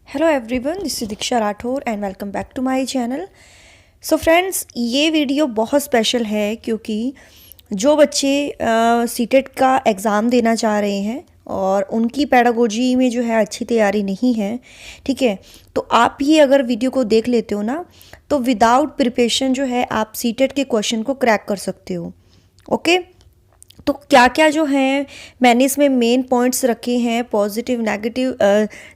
Hello everyone, this is Diksha Rathore and welcome back to my channel. So friends, ये video बहुत special है क्योंकि जो बच्चे सीटेट का एग्ज़ाम देना चाह रहे हैं और उनकी पेडागोजी में जो है अच्छी तैयारी नहीं है, ठीक है, तो आप ही अगर वीडियो को देख लेते हो ना तो विदाउट प्रिपरेशन जो है आप सीटेट के क्वेश्चन को क्रैक कर सकते हो। ओके, तो क्या क्या जो है मैंने इसमें मेन पॉइंट्स रखे हैं, पॉजिटिव नेगेटिव,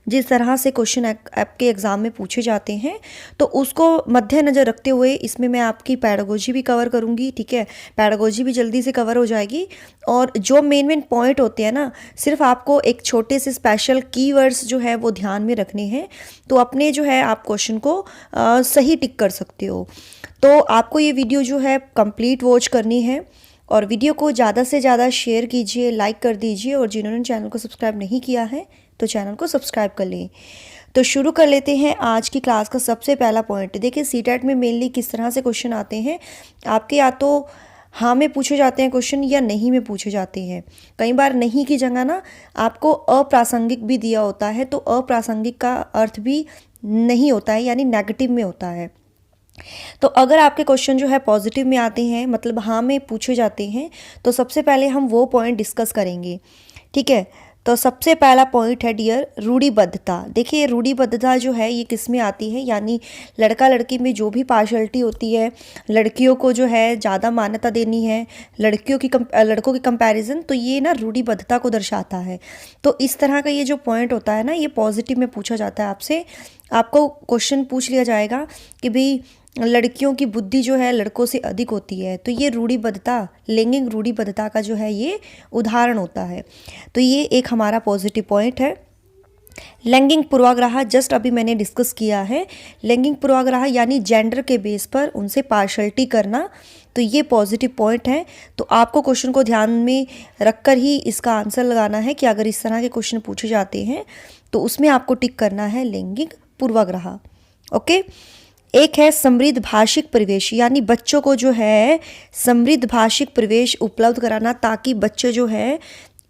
जिस तरह से क्वेश्चन आपके एग्ज़ाम में पूछे जाते हैं तो उसको मद्देनज़र रखते हुए इसमें मैं आपकी पैडागोजी भी कवर करूँगी। ठीक है, पैडागोजी भी जल्दी से कवर हो जाएगी और जो मेन मेन पॉइंट होते हैं ना, सिर्फ आपको एक छोटे से स्पेशल कीवर्ड्स जो है वो ध्यान में रखने हैं, तो अपने जो है आप क्वेश्चन को सही टिक कर सकते हो। तो आपको ये वीडियो जो है कंप्लीट वॉच करनी है और वीडियो को ज़्यादा से ज़्यादा शेयर कीजिए, लाइक कर दीजिए और जिन्होंने चैनल को सब्सक्राइब नहीं किया है तो चैनल को सब्सक्राइब कर लें। तो शुरू कर लेते हैं आज की क्लास का सबसे पहला पॉइंट। देखिए, सीटेट में मेनली किस तरह से क्वेश्चन आते हैं आपके, या तो हाँ में पूछे जाते हैं क्वेश्चन या नहीं में पूछे जाते हैं। कई बार नहीं की जगह ना आपको अप्रासंगिक भी दिया होता है, तो अप्रासंगिक का अर्थ भी नहीं होता है, यानी नेगेटिव में होता है। तो अगर आपके क्वेश्चन जो है पॉजिटिव में आते हैं, मतलब हाँ में पूछे जाते हैं, तो सबसे पहले हम वो पॉइंट डिस्कस करेंगे। ठीक है, तो सबसे पहला पॉइंट है डियर रूढ़िबद्धता। देखिए, रूढ़िबद्धता जो है ये किस में आती है, यानी लड़का लड़की में जो भी पार्शलिटी होती है, लड़कियों को जो है ज़्यादा मान्यता देनी है लड़कियों की लड़कों की कंपैरिजन, तो ये ना रूढ़िबद्धता को दर्शाता है। तो इस तरह का ये जो पॉइंट होता है ना, ये पॉजिटिव में पूछा जाता है आपसे। आपको क्वेश्चन पूछ लिया जाएगा कि भाई लड़कियों की बुद्धि जो है लड़कों से अधिक होती है, तो ये रूढ़िबद्धता, लैंगिक रूढ़िबद्धता का जो है ये उदाहरण होता है। तो ये एक हमारा पॉजिटिव पॉइंट है। लैंगिक पूर्वाग्रह जस्ट अभी मैंने डिस्कस किया है। लैंगिक पूर्वाग्रह यानी जेंडर के बेस पर उनसे पार्शलिटी करना, तो ये पॉजिटिव पॉइंट है। तो आपको क्वेश्चन को ध्यान में रखकर ही इसका आंसर लगाना है कि अगर इस तरह के क्वेश्चन पूछे जाते हैं तो उसमें आपको टिक करना है लैंगिक पूर्वाग्रह। ओके, एक है समृद्ध भाषिक परिवेश, यानी बच्चों को जो है समृद्ध भाषिक परिवेश उपलब्ध कराना ताकि बच्चे जो है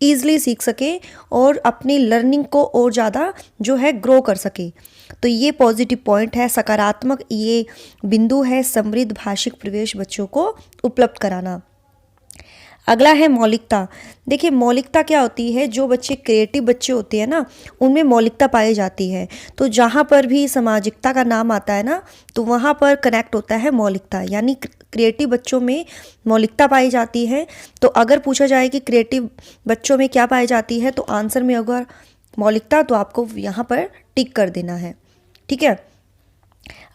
ईजिली सीख सके और अपनी लर्निंग को और ज़्यादा जो है ग्रो कर सके। तो ये पॉजिटिव पॉइंट है, सकारात्मक ये बिंदु है, समृद्ध भाषिक परिवेश बच्चों को उपलब्ध कराना। अगला है मौलिकता। देखिए, मौलिकता क्या होती है, जो बच्चे क्रिएटिव बच्चे होते हैं ना उनमें मौलिकता पाई जाती है। तो जहाँ पर भी सामाजिकता का नाम आता है ना तो वहाँ पर कनेक्ट होता है मौलिकता, यानी क्रिएटिव बच्चों में मौलिकता पाई जाती है। तो अगर पूछा जाए कि क्रिएटिव बच्चों में क्या पाई जाती है, तो आंसर में अगर मौलिकता, तो आपको यहाँ पर टिक कर देना है। ठीक है,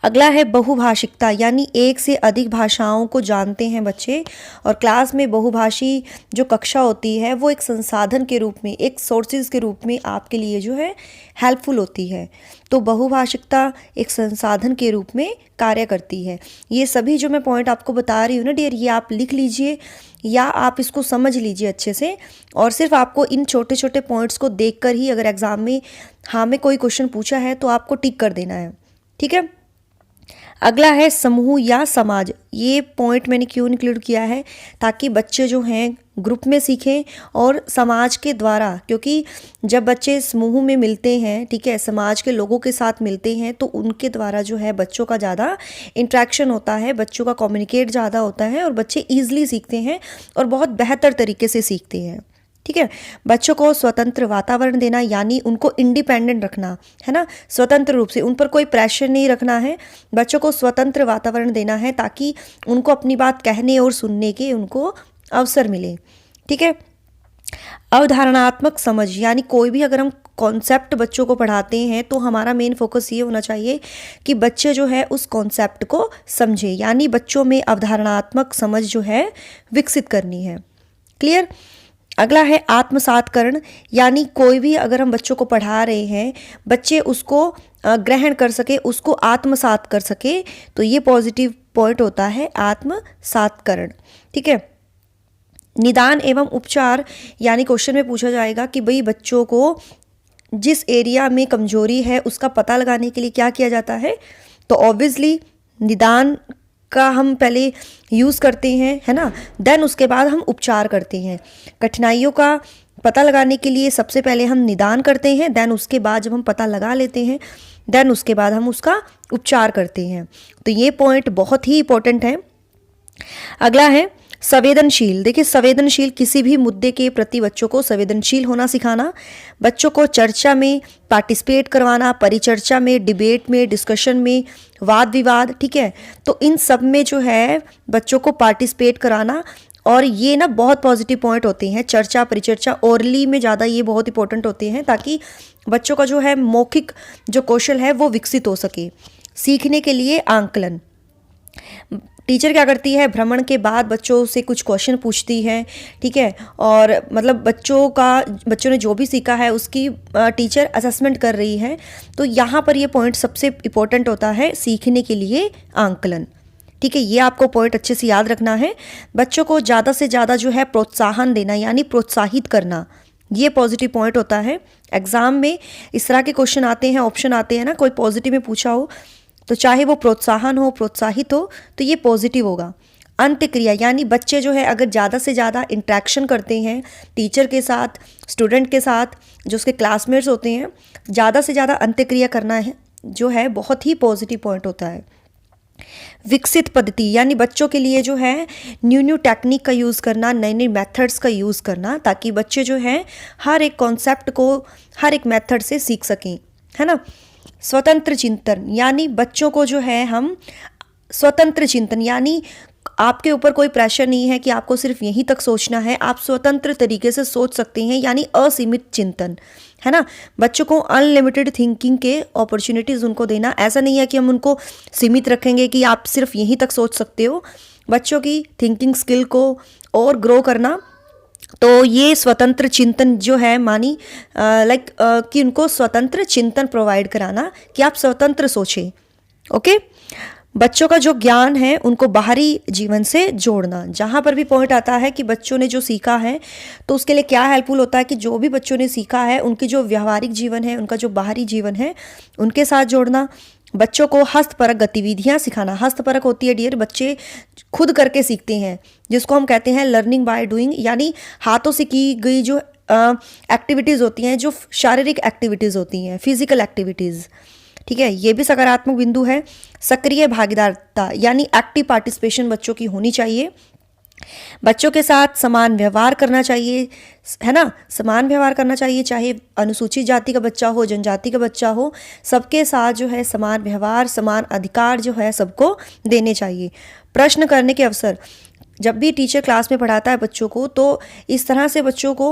अगला है बहुभाषिकता, यानी एक से अधिक भाषाओं को जानते हैं बच्चे और क्लास में बहुभाषी जो कक्षा होती है वो एक संसाधन के रूप में, एक सोर्सेज के रूप में आपके लिए जो है हेल्पफुल होती है। तो बहुभाषिकता एक संसाधन के रूप में कार्य करती है। ये सभी जो मैं पॉइंट आपको बता रही हूँ ना डियर, ये आप लिख लीजिए या आप इसको समझ लीजिए अच्छे से, और सिर्फ आपको इन छोटे छोटे पॉइंट्स को देखकर ही अगर एग्जाम में हाँ में कोई क्वेश्चन पूछा है तो आपको टिक कर देना है। ठीक है, अगला है समूह या समाज। ये पॉइंट मैंने क्यों इंक्लूड किया है, ताकि बच्चे जो हैं ग्रुप में सीखें और समाज के द्वारा, क्योंकि जब बच्चे समूह में मिलते हैं, ठीक है, समाज के लोगों के साथ मिलते हैं, तो उनके द्वारा जो है बच्चों का ज़्यादा इंट्रैक्शन होता है, बच्चों का कम्युनिकेट ज़्यादा होता है और बच्चे ईजिली सीखते हैं और बहुत बेहतर तरीके से सीखते हैं। ठीक है, बच्चों को स्वतंत्र वातावरण देना, यानी उनको इंडिपेंडेंट रखना है ना, स्वतंत्र रूप से, उन पर कोई प्रेशर नहीं रखना है, बच्चों को स्वतंत्र वातावरण देना है ताकि उनको अपनी बात कहने और सुनने के उनको अवसर मिले। ठीक है, अवधारणात्मक समझ, यानी कोई भी अगर हम कॉन्सेप्ट बच्चों को पढ़ाते हैं तो हमारा मेन फोकस ये होना चाहिए कि बच्चे जो है उस कॉन्सेप्ट को समझे, यानी बच्चों में अवधारणात्मक समझ जो है विकसित करनी है। क्लियर। अगला है आत्मसातकरण, यानी कोई भी अगर हम बच्चों को पढ़ा रहे हैं, बच्चे उसको ग्रहण कर सके, उसको आत्मसात कर सके, तो ये पॉजिटिव पॉइंट होता है आत्मसातकरण। ठीक है, निदान एवं उपचार, यानी क्वेश्चन में पूछा जाएगा कि भाई बच्चों को जिस एरिया में कमजोरी है उसका पता लगाने के लिए क्या किया जाता है, तो ऑब्वियसली निदान का हम पहले यूज़ करते हैं, है ना, देन उसके बाद हम उपचार करते हैं। कठिनाइयों का पता लगाने के लिए सबसे पहले हम निदान करते हैं, देन उसके बाद जब हम पता लगा लेते हैं, देन उसके बाद हम उसका उपचार करते हैं। तो ये पॉइंट बहुत ही इंपॉर्टेंट है। अगला है संवेदनशील। देखिए, संवेदनशील, किसी भी मुद्दे के प्रति बच्चों को संवेदनशील होना सिखाना, बच्चों को चर्चा में पार्टिसिपेट करवाना, परिचर्चा में, डिबेट में, डिस्कशन में, वाद विवाद, ठीक है, तो इन सब में जो है बच्चों को पार्टिसिपेट कराना। और ये ना बहुत पॉजिटिव पॉइंट होते हैं, चर्चा परिचर्चा ओरली में ज़्यादा ये बहुत इंपॉर्टेंट होते हैं, ताकि बच्चों का जो है मौखिक जो कौशल है वो विकसित हो सके। सीखने के लिए आंकलन, टीचर क्या करती है, भ्रमण के बाद बच्चों से कुछ क्वेश्चन पूछती है, ठीक है, और मतलब बच्चों ने जो भी सीखा है उसकी टीचर असेसमेंट कर रही है। तो यहाँ पर ये पॉइंट सबसे इम्पोर्टेंट होता है, सीखने के लिए आंकलन, ठीक है, ये आपको पॉइंट अच्छे से याद रखना है। बच्चों को ज़्यादा से ज़्यादा जो है प्रोत्साहन देना, यानी प्रोत्साहित करना, ये पॉजिटिव पॉइंट होता है। एग्जाम में इस तरह के क्वेश्चन आते हैं, ऑप्शन आते हैं ना, कोई पॉजिटिव में पूछा हो तो चाहे वो प्रोत्साहन हो, प्रोत्साहित हो, तो ये पॉजिटिव होगा। अंत्यक्रिया, यानी बच्चे जो है अगर ज़्यादा से ज़्यादा इंटरेक्शन करते हैं टीचर के साथ, स्टूडेंट के साथ, जो उसके क्लासमेट्स होते हैं, ज़्यादा से ज़्यादा अंत्यक्रिया करना है जो है बहुत ही पॉजिटिव पॉइंट होता है। विकसित पद्धति, यानी बच्चों के लिए जो है न्यू टेक्निक का यूज़ करना, नए नए मेथड्स का यूज़ करना, ताकि बच्चे जो हैं हर एक कॉन्सेप्ट को हर एक मेथड से सीख सकें, है ना। स्वतंत्र चिंतन, यानी बच्चों को जो है हम स्वतंत्र चिंतन, यानी आपके ऊपर कोई प्रेशर नहीं है कि आपको सिर्फ यहीं तक सोचना है, आप स्वतंत्र तरीके से सोच सकते हैं, यानी असीमित चिंतन, है ना। बच्चों को अनलिमिटेड थिंकिंग के अपॉर्चुनिटीज़ उनको देना, ऐसा नहीं है कि हम उनको सीमित रखेंगे कि आप सिर्फ यहीं तक सोच सकते हो। बच्चों की थिंकिंग स्किल को और ग्रो करना, तो ये स्वतंत्र चिंतन जो है मानी कि उनको स्वतंत्र चिंतन प्रोवाइड कराना कि आप स्वतंत्र सोचें, ओके। बच्चों का जो ज्ञान है उनको बाहरी जीवन से जोड़ना, जहाँ पर भी पॉइंट आता है कि बच्चों ने जो सीखा है तो उसके लिए क्या हेल्पफुल होता है कि जो भी बच्चों ने सीखा है उनकी जो व्यवहारिक जीवन है, उनका जो बाहरी जीवन है, उनके साथ जोड़ना। बच्चों को हस्तपरक गतिविधियाँ सिखाना, हस्तपरक होती है डियर, बच्चे खुद करके सीखते हैं, जिसको हम कहते हैं लर्निंग बाय डूइंग, यानी हाथों से की गई जो एक्टिविटीज़ होती हैं, जो शारीरिक एक्टिविटीज़ होती हैं, फिजिकल एक्टिविटीज़, ठीक है, ये भी सकारात्मक बिंदु है। सक्रिय भागीदारिता, यानी एक्टिव पार्टिसिपेशन बच्चों की होनी चाहिए। बच्चों के साथ समान व्यवहार करना चाहिए, है ना, समान व्यवहार करना चाहिए, चाहे अनुसूचित जाति का बच्चा हो, जनजाति का बच्चा हो, सबके साथ जो है समान व्यवहार, समान अधिकार जो है सबको देने चाहिए। प्रश्न करने के अवसर, जब भी टीचर क्लास में पढ़ाता है बच्चों को तो इस तरह से बच्चों को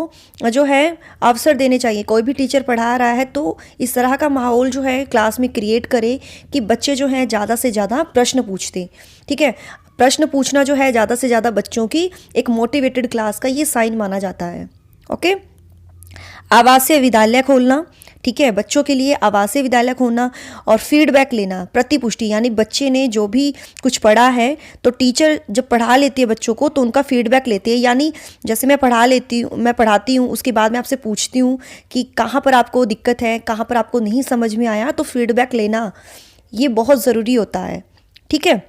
जो है अवसर देने चाहिए। कोई भी टीचर पढ़ा रहा है तो इस तरह का माहौल जो है क्लास में क्रिएट करे कि बच्चे जो हैं ज़्यादा से ज़्यादा प्रश्न पूछते, ठीक है। प्रश्न पूछना जो है ज़्यादा से ज़्यादा बच्चों की एक मोटिवेटेड क्लास का ये साइन माना जाता है, ओके। आवासीय विद्यालय खोलना, ठीक है, बच्चों के लिए आवासीय विद्यालय खोलना और फीडबैक लेना, प्रतिपुष्टि, यानी बच्चे ने जो भी कुछ पढ़ा है तो टीचर जब पढ़ा लेती है बच्चों को तो उनका फीडबैक लेती है, यानी जैसे मैं पढ़ाती हूँ उसके बाद मैं आपसे पूछती हूँ कि कहाँ पर आपको दिक्कत है, कहाँ पर आपको नहीं समझ में आया, तो फीडबैक लेना ये बहुत ज़रूरी होता है, ठीक है।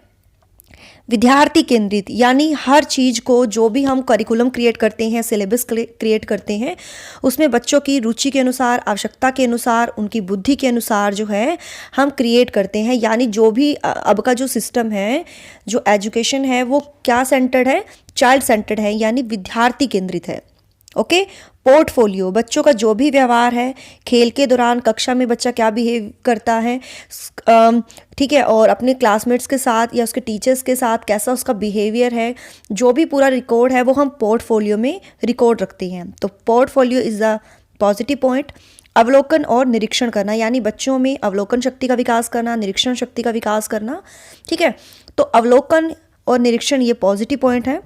विद्यार्थी केंद्रित, यानी हर चीज़ को जो भी हम करिकुलम क्रिएट करते हैं, सिलेबस क्रिएट करते हैं, उसमें बच्चों की रुचि के अनुसार, आवश्यकता के अनुसार, उनकी बुद्धि के अनुसार जो है हम क्रिएट करते हैं। यानी जो भी अब का जो सिस्टम है, जो एजुकेशन है, वो क्या सेंटर्ड है, चाइल्ड सेंटर्ड है, यानी विद्यार्थी केंद्रित है, ओके। पोर्टफोलियो, बच्चों का जो भी व्यवहार है, खेल के दौरान कक्षा में बच्चा क्या बिहेव करता है, ठीक है, और अपने क्लासमेट्स के साथ या उसके टीचर्स के साथ कैसा उसका बिहेवियर है, जो भी पूरा रिकॉर्ड है वो हम पोर्टफोलियो में रिकॉर्ड रखते हैं। तो portfolio is a positive point. अवलोकन और निरीक्षण करना, यानी बच्चों में अवलोकन शक्ति का विकास करना, निरीक्षण शक्ति का विकास करना, ठीक है। तो अवलोकन और निरीक्षण ये पॉजिटिव पॉइंट है।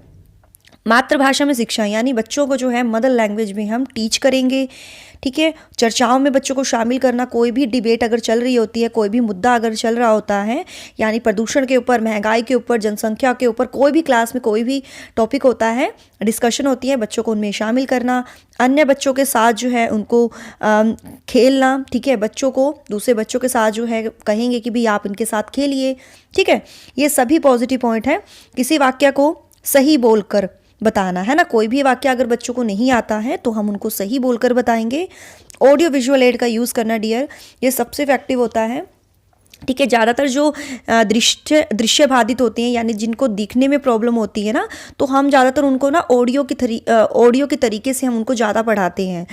मातृभाषा में शिक्षा, यानी बच्चों को जो है मदर लैंग्वेज में हम टीच करेंगे, ठीक है। चर्चाओं में बच्चों को शामिल करना, कोई भी डिबेट अगर चल रही होती है, कोई भी मुद्दा अगर चल रहा होता है, यानी प्रदूषण के ऊपर, महंगाई के ऊपर, जनसंख्या के ऊपर, कोई भी क्लास में कोई भी टॉपिक होता है, डिस्कशन होती है, बच्चों को उनमें शामिल करना। अन्य बच्चों के साथ जो है उनको खेलना, ठीक है, बच्चों को दूसरे बच्चों के साथ जो है कहेंगे कि भाई आप इनके साथ खेलिए, ठीक है। ये सभी पॉजिटिव पॉइंट है। किसी वाक्य को सही बोलकर बताना है ना। कोई भी वाक्य अगर बच्चों को नहीं आता है तो हम उनको सही बोलकर बताएंगे। ऑडियो विजुअल एड का यूज़ करना डियर, ये सबसे इफेक्टिव होता है। ठीक है, ज़्यादातर जो दृश्य बाधित होते हैं यानी जिनको दिखने में प्रॉब्लम होती है ना, तो हम ज़्यादातर उनको ना ऑडियो के तरीके से हम उनको ज़्यादा पढ़ाते हैं।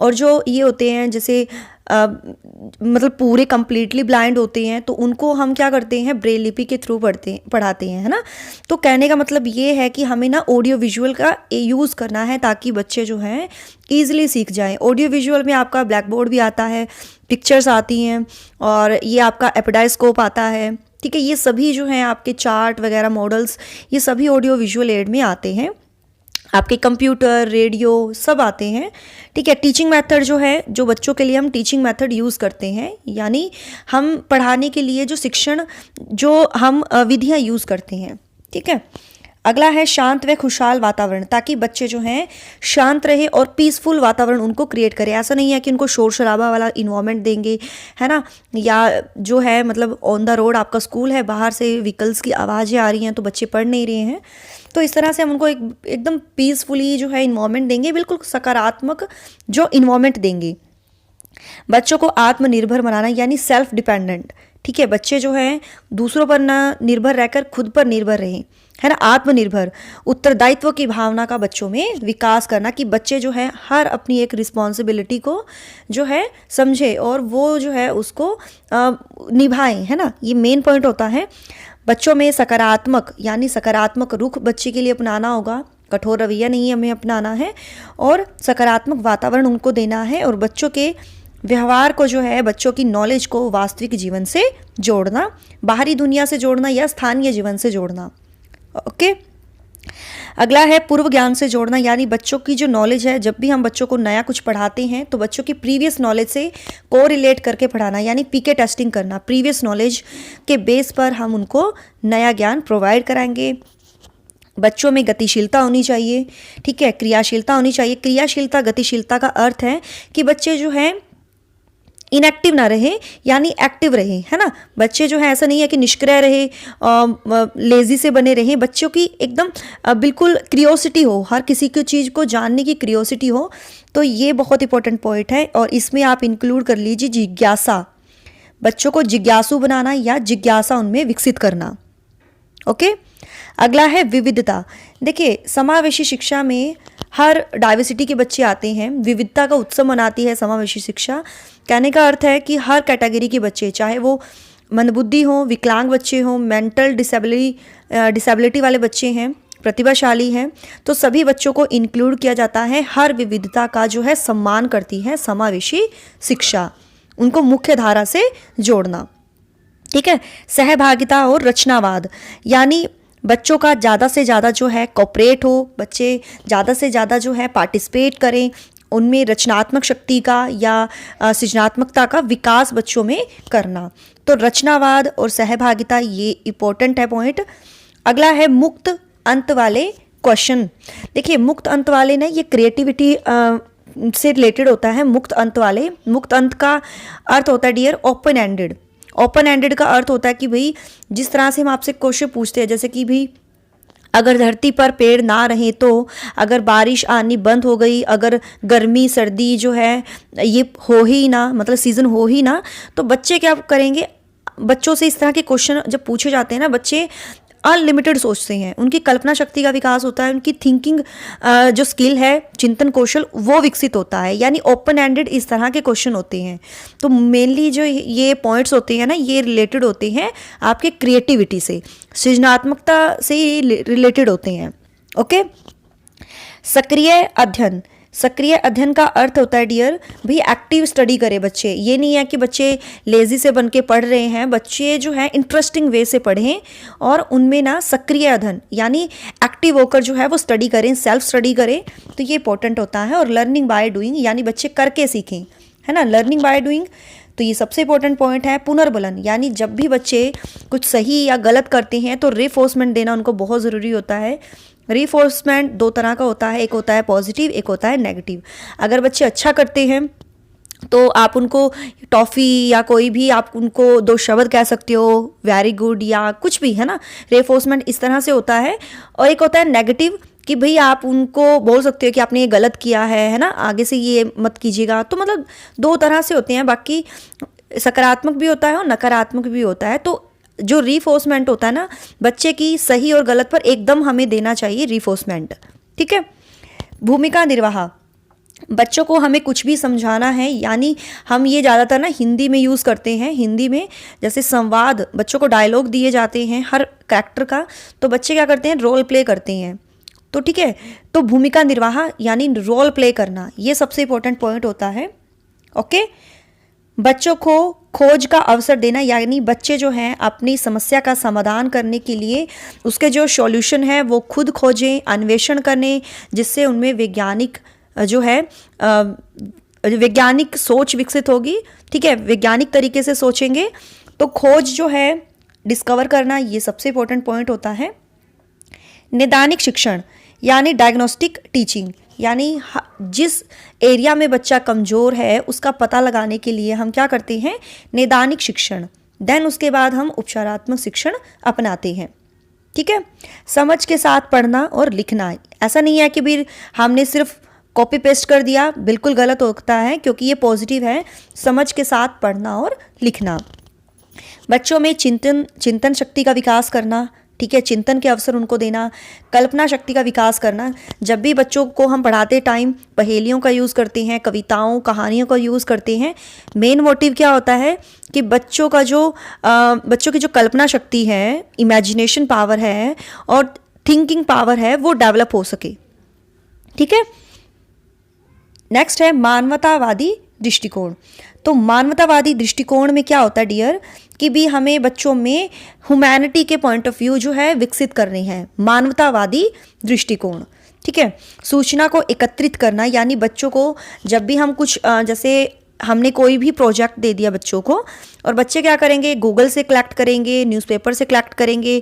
और जो ये होते हैं जैसे मतलब पूरे कंप्लीटली ब्लाइंड होते हैं, तो उनको हम क्या करते हैं, ब्रेल लिपि के थ्रू पढ़ाते हैं, है ना। तो कहने का मतलब ये है कि हमें ना ऑडियो विजुअल का यूज़ करना है ताकि बच्चे जो हैं ईजिली सीख जाएं। ऑडियो विजुअल में आपका ब्लैक बोर्ड भी आता है, पिक्चर्स आती हैं, और ये आपका एपिडाइस्कोप आता है। ठीक है, ये सभी जो हैं आपके चार्ट वगैरह मॉडल्स, ये सभी ऑडियो विजुअल एड में आते हैं। आपके कंप्यूटर, रेडियो सब आते हैं। ठीक है, टीचिंग मेथड जो है, जो बच्चों के लिए हम टीचिंग मेथड यूज़ करते हैं, यानी हम पढ़ाने के लिए जो शिक्षण जो हम विधियाँ यूज़ करते हैं। ठीक है, अगला है शांत व खुशहाल वातावरण, ताकि बच्चे जो हैं शांत रहे और पीसफुल वातावरण उनको क्रिएट करें। ऐसा नहीं है कि उनको शोर शराबा वाला इन्वायरमेंट देंगे, है ना, या जो है मतलब ऑन द रोड आपका स्कूल है, बाहर से व्हीकल्स की आवाज़ें आ रही हैं तो बच्चे पढ़ नहीं रहे हैं, तो इस तरह से हम उनको एकदम पीसफुली जो है इन्वायरमेंट देंगे, बिल्कुल सकारात्मक जो इन्वायरमेंट देंगे। बच्चों को आत्मनिर्भर बनाना यानी सेल्फ डिपेंडेंट। ठीक है, बच्चे जो हैं दूसरों पर ना निर्भर रहकर खुद पर निर्भर रहें, है ना, आत्मनिर्भर। उत्तरदायित्व की भावना का बच्चों में विकास करना, कि बच्चे जो है हर अपनी एक रिस्पॉन्सिबिलिटी को जो है समझे और वो जो है उसको निभाएं, है ना, ये मेन पॉइंट होता है। बच्चों में सकारात्मक यानी सकारात्मक रुख बच्चे के लिए अपनाना होगा, कठोर रवैया नहीं हमें अपनाना है, और सकारात्मक वातावरण उनको देना है, और बच्चों के व्यवहार को जो है, बच्चों की नॉलेज को वास्तविक जीवन से जोड़ना, बाहरी दुनिया से जोड़ना या स्थानीय जीवन से जोड़ना। ओके, अगला है पूर्व ज्ञान से जोड़ना, यानी बच्चों की जो नॉलेज है, जब भी हम बच्चों को नया कुछ पढ़ाते हैं तो बच्चों की प्रीवियस नॉलेज से कोरिलेट करके पढ़ाना, यानी पीके टेस्टिंग करना। प्रीवियस नॉलेज के बेस पर हम उनको नया ज्ञान प्रोवाइड कराएंगे। बच्चों में गतिशीलता होनी चाहिए। ठीक है, क्रियाशीलता होनी चाहिए। क्रियाशीलता, गतिशीलता का अर्थ है कि बच्चे जो हैं इनएक्टिव ना रहे, यानी एक्टिव रहे, है ना। बच्चे जो है ऐसा नहीं है कि निष्क्रिय रहे, लेजी से बने रहे। बच्चों की एकदम बिल्कुल क्रियोसिटी हो, हर किसी की चीज़ को जानने की क्रियोसिटी हो, तो ये बहुत इंपॉर्टेंट पॉइंट है। और इसमें आप इंक्लूड कर लीजिए जिज्ञासा, बच्चों को जिज्ञासु बनाना या जिज्ञासा उनमें विकसित करना। ओके, अगला है विविधता। देखिए, समावेशी शिक्षा में हर डाइवर्सिटी के बच्चे आते हैं, विविधता का उत्सव मनाती है समावेशी शिक्षा। कहने का अर्थ है कि हर कैटेगरी के बच्चे, चाहे वो मंदबुद्धि हो, विकलांग बच्चे हों, मेंटल डिसेबिलिटी वाले बच्चे हैं, प्रतिभाशाली हैं, तो सभी बच्चों को इंक्लूड किया जाता है। हर विविधता का जो है सम्मान करती है समावेशी शिक्षा, उनको मुख्य धारा से जोड़ना। ठीक है, सहभागिता और रचनावाद, यानी बच्चों का ज़्यादा से ज़्यादा जो है कोऑपरेट हो, बच्चे ज़्यादा से ज़्यादा जो है पार्टिसिपेट करें, उनमें रचनात्मक शक्ति का या सृजनात्मकता का विकास बच्चों में करना। तो रचनावाद और सहभागिता ये इम्पोर्टेंट है पॉइंट। अगला है मुक्त अंत वाले क्वेश्चन। देखिए, मुक्त अंत वाले ना, ये क्रिएटिविटी से रिलेटेड होता है। मुक्त अंत वाले, मुक्त अंत का अर्थ होता है dear open ended. Open ended का अर्थ होता है कि भाई जिस तरह से हम आपसे क्वेश्चन पूछते हैं, जैसे कि भाई अगर धरती पर पेड़ ना रहे तो, अगर बारिश आनी बंद हो गई, अगर गर्मी सर्दी जो है ये हो ही ना, मतलब सीज़न हो ही ना, तो बच्चे क्या करेंगे। बच्चों से इस तरह के क्वेश्चन जब पूछे जाते हैं ना, बच्चे अनलिमिटेड सोचते हैं, उनकी कल्पना शक्ति का विकास होता है, उनकी थिंकिंग जो स्किल है, चिंतन कौशल, वो विकसित होता है, यानी ओपन एंडेड इस तरह के क्वेश्चन होते हैं। तो मेनली जो ये पॉइंट्स होते हैं ना, ये रिलेटेड होते हैं आपके क्रिएटिविटी से, सृजनात्मकता से रिलेटेड होते हैं। ओके, सक्रिय अध्ययन। सक्रिय अध्ययन का अर्थ होता है डियर भाई एक्टिव स्टडी करे बच्चे। ये नहीं है कि बच्चे लेजी से बन के पढ़ रहे हैं, बच्चे जो है इंटरेस्टिंग वे से पढ़ें और उनमें ना सक्रिय अध्ययन यानी एक्टिव होकर जो है वो स्टडी करें, सेल्फ स्टडी करें, तो ये इंपॉर्टेंट होता है। और लर्निंग बाय डूइंग, यानी बच्चे करके सीखें, है ना, लर्निंग बाय डूइंग, तो ये सबसे इंपॉर्टेंट पॉइंट है। पुनर्बलन, यानी जब भी बच्चे कुछ सही या गलत करते हैं तो रिफोर्समेंट देना उनको बहुत ज़रूरी होता है। रिफोर्समेंट दो तरह का होता है, एक होता है पॉजिटिव, एक होता है नेगेटिव। अगर बच्चे अच्छा करते हैं तो आप उनको टॉफ़ी या कोई भी आप उनको दो शब्द कह सकते हो, वेरी गुड या कुछ भी, है ना। रिफोर्समेंट इस तरह से होता है। और एक होता है नेगेटिव, कि भाई आप उनको बोल सकते हो कि आपने ये गलत किया है ना, आगे से ये मत कीजिएगा। तो मतलब दो तरह से होते हैं, बाकी सकारात्मक भी होता है और नकारात्मक भी होता है। तो जो रीफोर्समेंट होता है ना, बच्चे की सही और गलत पर एकदम हमें देना चाहिए रीफोर्समेंट, ठीक है। भूमिका निर्वाह, बच्चों को हमें कुछ भी समझाना है, यानी हम ये ज़्यादातर ना हिंदी में यूज़ करते हैं। हिंदी में जैसे संवाद, बच्चों को डायलॉग दिए जाते हैं हर कैरेक्टर का, तो बच्चे क्या करते हैं, रोल प्ले करते हैं। तो ठीक है, तो भूमिका निर्वाह यानी रोल प्ले करना, ये सबसे इंपॉर्टेंट पॉइंट होता है। ओके, बच्चों को खोज का अवसर देना, यानी बच्चे जो हैं अपनी समस्या का समाधान करने के लिए उसके जो सॉल्यूशन है वो खुद खोजें, अन्वेषण करें, जिससे उनमें वैज्ञानिक जो है वैज्ञानिक सोच विकसित होगी। ठीक है, वैज्ञानिक तरीके से सोचेंगे तो खोज जो है डिस्कवर करना, ये सबसे इंपॉर्टेंट पॉइंट होता है। निदानिक शिक्षण यानी डायग्नोस्टिक टीचिंग, यानी जिस एरिया में बच्चा कमज़ोर है उसका पता लगाने के लिए हम क्या करते हैं, निदानिक शिक्षण। देन उसके बाद हम उपचारात्मक शिक्षण अपनाते हैं। ठीक है, समझ के साथ पढ़ना और लिखना, ऐसा नहीं है कि भी हमने सिर्फ कॉपी पेस्ट कर दिया, बिल्कुल गलत होता है, क्योंकि ये पॉजिटिव है, समझ के साथ पढ़ना और लिखना। बच्चों में चिंतन शक्ति का विकास करना, ठीक है, चिंतन के अवसर उनको देना, कल्पना शक्ति का विकास करना। जब भी बच्चों को हम पढ़ाते टाइम पहेलियों का यूज़ करते हैं, कविताओं कहानियों का यूज़ करते हैं, मेन मोटिव क्या होता है कि बच्चों की जो कल्पना शक्ति है, इमेजिनेशन पावर है और थिंकिंग पावर है, वो डेवलप हो सके। ठीक है, नेक्स्ट है मानवतावादी दृष्टिकोण। तो मानवतावादी दृष्टिकोण में क्या होता है डियर, कि भी हमें बच्चों में ह्यूमैनिटी के पॉइंट ऑफ व्यू जो है विकसित करने हैं, मानवतावादी दृष्टिकोण। ठीक है, सूचना को एकत्रित करना, यानी बच्चों को जब भी हम कुछ जैसे हमने कोई भी प्रोजेक्ट दे दिया बच्चों को, और बच्चे क्या करेंगे, गूगल से कलेक्ट करेंगे, न्यूज़पेपर से कलेक्ट करेंगे,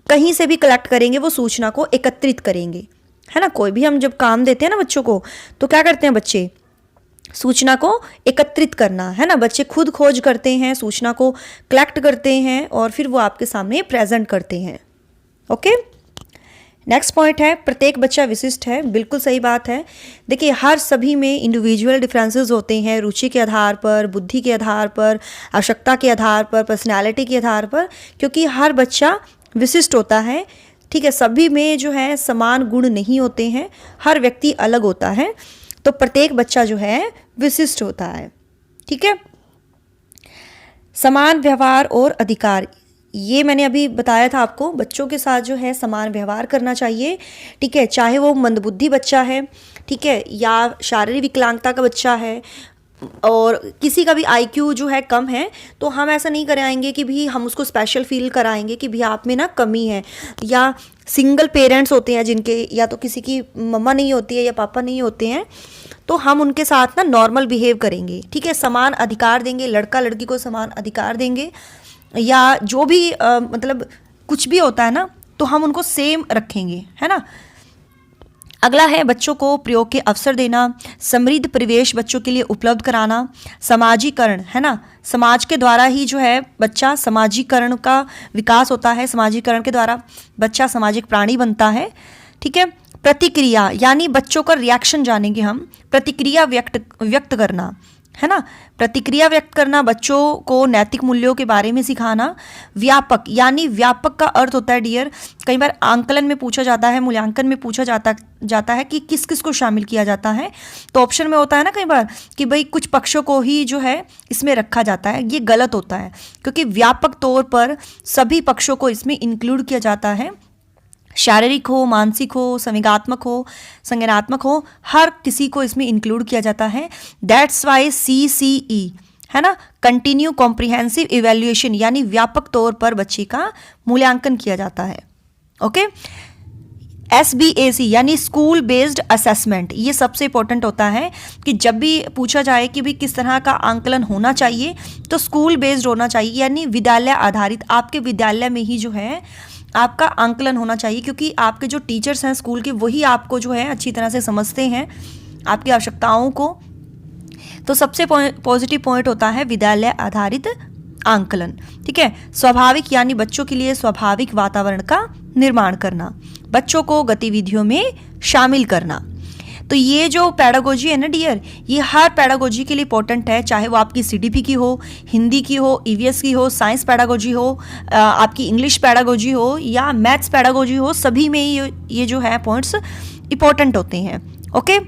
कहीं से भी कलेक्ट करेंगे, वो सूचना को एकत्रित करेंगे, है ना। कोई भी हम जब काम देते हैं ना बच्चों को, तो क्या करते हैं बच्चे, सूचना को एकत्रित करना, है ना। बच्चे खुद खोज करते हैं, सूचना को कलेक्ट करते हैं और फिर वो आपके सामने प्रेजेंट करते हैं। ओके, नेक्स्ट पॉइंट है प्रत्येक बच्चा विशिष्ट है। बिल्कुल सही बात है। देखिए, हर सभी में इंडिविजुअल डिफरेंसेस होते हैं, रुचि के आधार पर, बुद्धि के आधार पर, आवश्यकता के आधार पर, पर्सनैलिटी के आधार पर, क्योंकि हर बच्चा विशिष्ट होता है। ठीक है, सभी में जो है समान गुण नहीं होते हैं, हर व्यक्ति अलग होता है, तो प्रत्येक बच्चा जो है विशिष्ट होता है। ठीक है, समान व्यवहार और अधिकार, ये मैंने अभी बताया था आपको, बच्चों के साथ जो है समान व्यवहार करना चाहिए। ठीक है, चाहे वो मंदबुद्धि बच्चा है, ठीक है, या शारीरिक विकलांगता का बच्चा है, और किसी का भी आईक्यू जो है कम है, तो हम ऐसा नहीं कराएंगे कि भी हम उसको स्पेशल फील कराएंगे कि भी आप में ना कमी है। या सिंगल पेरेंट्स होते हैं जिनके, या तो किसी की मम्मा नहीं होती है या पापा नहीं होते हैं, तो हम उनके साथ ना नॉर्मल बिहेव करेंगे। ठीक है, समान अधिकार देंगे, लड़का लड़की को समान अधिकार देंगे, या जो भी मतलब कुछ भी होता है ना, तो हम उनको सेम रखेंगे, है ना। अगला है बच्चों को प्रयोग के अवसर देना, समृद्ध परिवेश बच्चों के लिए उपलब्ध कराना, समाजीकरण, है ना। समाज के द्वारा ही जो है बच्चा, समाजीकरण का विकास होता है, समाजीकरण के द्वारा बच्चा सामाजिक प्राणी बनता है। ठीक है, प्रतिक्रिया, यानी बच्चों का रिएक्शन जानेंगे हम, प्रतिक्रिया व्यक्त करना, है ना। प्रतिक्रिया व्यक्त करना, बच्चों को नैतिक मूल्यों के बारे में सिखाना। व्यापक, यानी व्यापक का अर्थ होता है डियर, कई बार आंकलन में पूछा जाता है, मूल्यांकन में पूछा जाता है कि किस किस को शामिल किया जाता है, तो ऑप्शन में होता है ना कई बार कि भाई कुछ पक्षों को ही जो है इसमें रखा जाता है। ये गलत होता है, क्योंकि व्यापक तौर पर सभी पक्षों को इसमें इंक्लूड किया जाता है, शारीरिक हो, मानसिक हो, संवेगात्मक हो, संज्ञानात्मक हो, हर किसी को इसमें इंक्लूड किया जाता है। दैट्स वाई CCE, है ना, कंटिन्यू कॉम्प्रिहेंसिव इवैल्यूएशन, यानी व्यापक तौर पर बच्चे का मूल्यांकन किया जाता है। ओके, SBAC यानी स्कूल बेस्ड असेसमेंट, ये सबसे इंपॉर्टेंट होता है कि जब भी पूछा जाए कि भी किस तरह का आंकलन होना चाहिए, तो स्कूल बेस्ड होना चाहिए, यानी विद्यालय आधारित, आपके विद्यालय में ही जो है आपका आंकलन होना चाहिए, क्योंकि आपके जो टीचर्स हैं स्कूल के, वही आपको जो है अच्छी तरह से समझते हैं, आपकी आवश्यकताओं को। तो सबसे पॉजिटिव पॉइंट होता है विद्यालय आधारित आंकलन। ठीक है, स्वाभाविक, यानी बच्चों के लिए स्वाभाविक वातावरण का निर्माण करना, बच्चों को गतिविधियों में शामिल करना। तो ये जो पैडागोजी है ना डियर, ये हर पैडागोजी के लिए इंपॉर्टेंट है, चाहे वो आपकी सीडीपी की हो, हिंदी की हो, ईवीएस की हो, साइंस पैडागोजी हो, आपकी इंग्लिश पैडागोजी हो या मैथ्स पैडागोजी हो, सभी में ये जो है पॉइंट्स इंपॉर्टेंट होते हैं। ओके,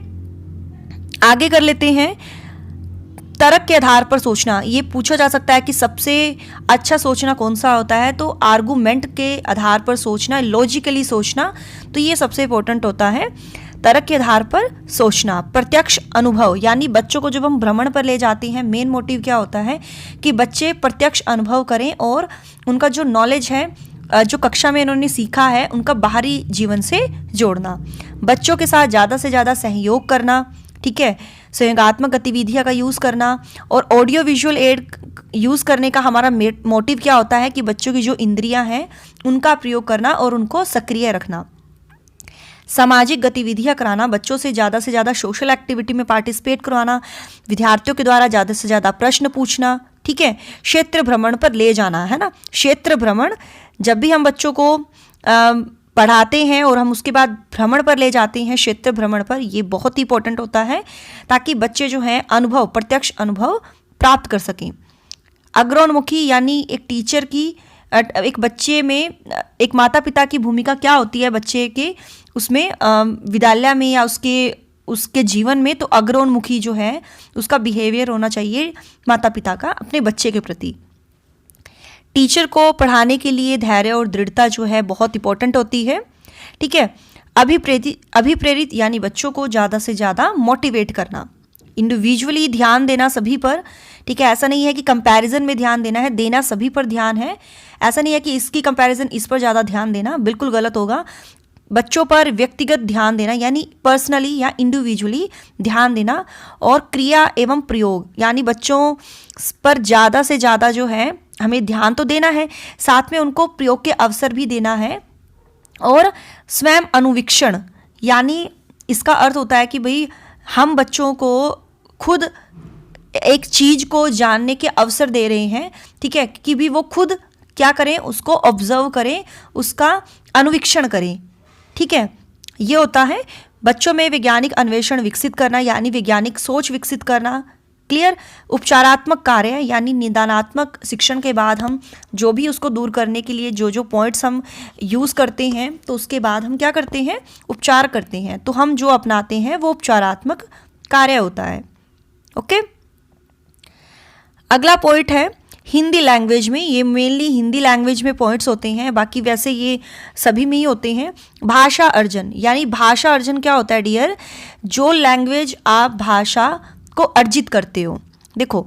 आगे कर लेते हैं। तर्क के आधार पर सोचना, ये पूछा जा सकता है कि सबसे अच्छा सोचना कौन सा होता है, तो आर्गूमेंट के आधार पर सोचना, लॉजिकली सोचना, तो ये सबसे इंपॉर्टेंट होता है। तर्क के आधार पर सोचना, प्रत्यक्ष अनुभव, यानी बच्चों को जब हम भ्रमण पर ले जाते हैं, मेन मोटिव क्या होता है कि बच्चे प्रत्यक्ष अनुभव करें और उनका जो नॉलेज है, जो कक्षा में इन्होंने सीखा है, उनका बाहरी जीवन से जोड़ना। बच्चों के साथ ज़्यादा से ज़्यादा सहयोग करना, ठीक है, संयोगात्मक गतिविधियाँ का यूज़ करना, और ऑडियो विजुअल एड यूज़ करने का हमारा मोटिव क्या होता है कि बच्चों की जो इंद्रियां हैं उनका प्रयोग करना और उनको सक्रिय रखना। सामाजिक गतिविधियां कराना, बच्चों से ज़्यादा सोशल एक्टिविटी में पार्टिसिपेट करवाना, विद्यार्थियों के द्वारा ज़्यादा से ज़्यादा प्रश्न पूछना, ठीक है, क्षेत्र भ्रमण पर ले जाना, है ना। क्षेत्र भ्रमण, जब भी हम बच्चों को पढ़ाते हैं और हम उसके बाद भ्रमण पर ले जाते हैं, क्षेत्र भ्रमण पर, ये बहुत ही इंपॉर्टेंट होता है ताकि बच्चे जो हैं अनुभव, प्रत्यक्ष अनुभव प्राप्त कर सकें। अग्रोन्मुखी, यानी एक टीचर की, एक बच्चे में एक माता पिता की भूमिका क्या होती है बच्चे के उसमें, विद्यालय में या उसके जीवन में, तो अग्रोन्मुखी जो है उसका बिहेवियर होना चाहिए माता पिता का अपने बच्चे के प्रति। टीचर को पढ़ाने के लिए धैर्य और दृढ़ता जो है बहुत इंपॉर्टेंट होती है, ठीक है। अभिप्रेरित यानी बच्चों को ज़्यादा से ज़्यादा मोटिवेट करना, इंडिविजुअली ध्यान देना सभी पर, ठीक है। ऐसा नहीं है कि कंपैरिजन में ध्यान देना है, देना सभी पर ध्यान है। ऐसा नहीं है कि इसकी कंपैरिजन इस पर ज़्यादा ध्यान देना, बिल्कुल गलत होगा। बच्चों पर व्यक्तिगत ध्यान देना, यानी पर्सनली या इंडिविजुअली ध्यान देना, और क्रिया एवं प्रयोग, यानी बच्चों पर ज़्यादा से ज़्यादा जो है हमें ध्यान तो देना है, साथ में उनको प्रयोग के अवसर भी देना है। और स्वयं अनुवीक्षण, यानी इसका अर्थ होता है कि भाई हम बच्चों को खुद एक चीज़ को जानने के अवसर दे रहे हैं, ठीक है, कि भी वो खुद क्या करें, उसको ऑब्जर्व करें, उसका अनुवीक्षण करें, ठीक है। ये होता है बच्चों में वैज्ञानिक अन्वेषण विकसित करना, यानी वैज्ञानिक सोच विकसित करना। क्लियर। उपचारात्मक कार्य, यानी निदानात्मक शिक्षण के बाद हम जो भी उसको दूर करने के लिए जो पॉइंट्स हम यूज़ करते हैं, तो उसके बाद हम क्या करते हैं, उपचार करते हैं। तो हम जो अपनाते हैं वो उपचारात्मक कार्य होता है। ओके, अगला पॉइंट है हिंदी लैंग्वेज में। ये मेनली हिंदी लैंग्वेज में पॉइंट्स होते हैं, बाकी वैसे ये सभी में ही होते हैं। भाषा अर्जन, यानी भाषा अर्जन क्या होता है डियर, जो लैंग्वेज आप भाषा को अर्जित करते हो। देखो,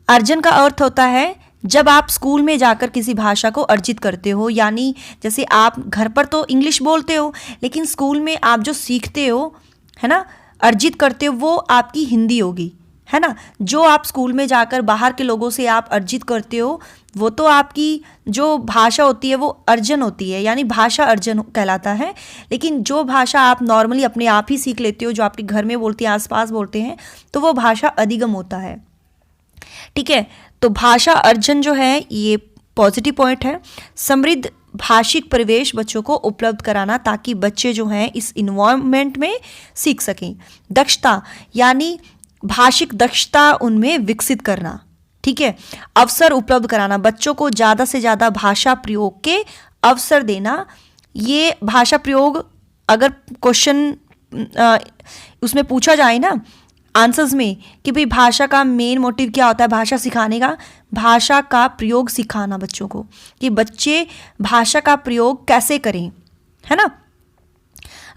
अर्जन का अर्थ होता है जब आप स्कूल में जाकर किसी भाषा को अर्जित करते हो, यानी जैसे आप घर पर तो इंग्लिश बोलते हो, लेकिन स्कूल में आप जो सीखते हो, है ना, अर्जित करते हो, वो आपकी हिंदी होगी, है ना। जो आप स्कूल में जाकर बाहर के लोगों से आप अर्जित करते हो, वो तो आपकी जो भाषा होती है वो अर्जन होती है, यानी भाषा अर्जन कहलाता है। लेकिन जो भाषा आप नॉर्मली अपने आप ही सीख लेते हो, जो आपके घर में बोलते हैं, आसपास बोलते हैं, तो वो भाषा अधिगम होता है, ठीक है। तो भाषा अर्जन जो है ये पॉजिटिव पॉइंट है। समृद्ध भाषिक परिवेश बच्चों को उपलब्ध कराना, ताकि बच्चे जो हैं इस इन्वायरमेंट में सीख सकें। दक्षता, यानी भाषिक दक्षता उनमें विकसित करना, ठीक है। अवसर उपलब्ध कराना, बच्चों को ज़्यादा से ज़्यादा भाषा प्रयोग के अवसर देना। ये भाषा प्रयोग अगर क्वेश्चन उसमें पूछा जाए ना आंसर्स में कि भाई भाषा का मेन मोटिव क्या होता है, भाषा सिखाने का, भाषा का प्रयोग सिखाना बच्चों को, कि बच्चे भाषा का प्रयोग कैसे करें, है ना।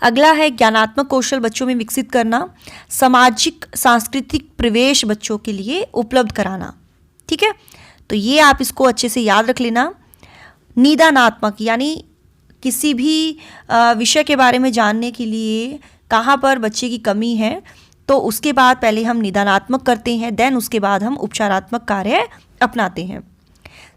अगला है ज्ञानात्मक कौशल बच्चों में विकसित करना। सामाजिक सांस्कृतिक प्रवेश बच्चों के लिए उपलब्ध कराना, ठीक है। तो ये आप इसको अच्छे से याद रख लेना। निदानात्मक, यानी किसी भी विषय के बारे में जानने के लिए कहाँ पर बच्चे की कमी है, तो उसके बाद पहले हम निदानात्मक करते हैं, देन उसके बाद हम उपचारात्मक कार्य अपनाते हैं।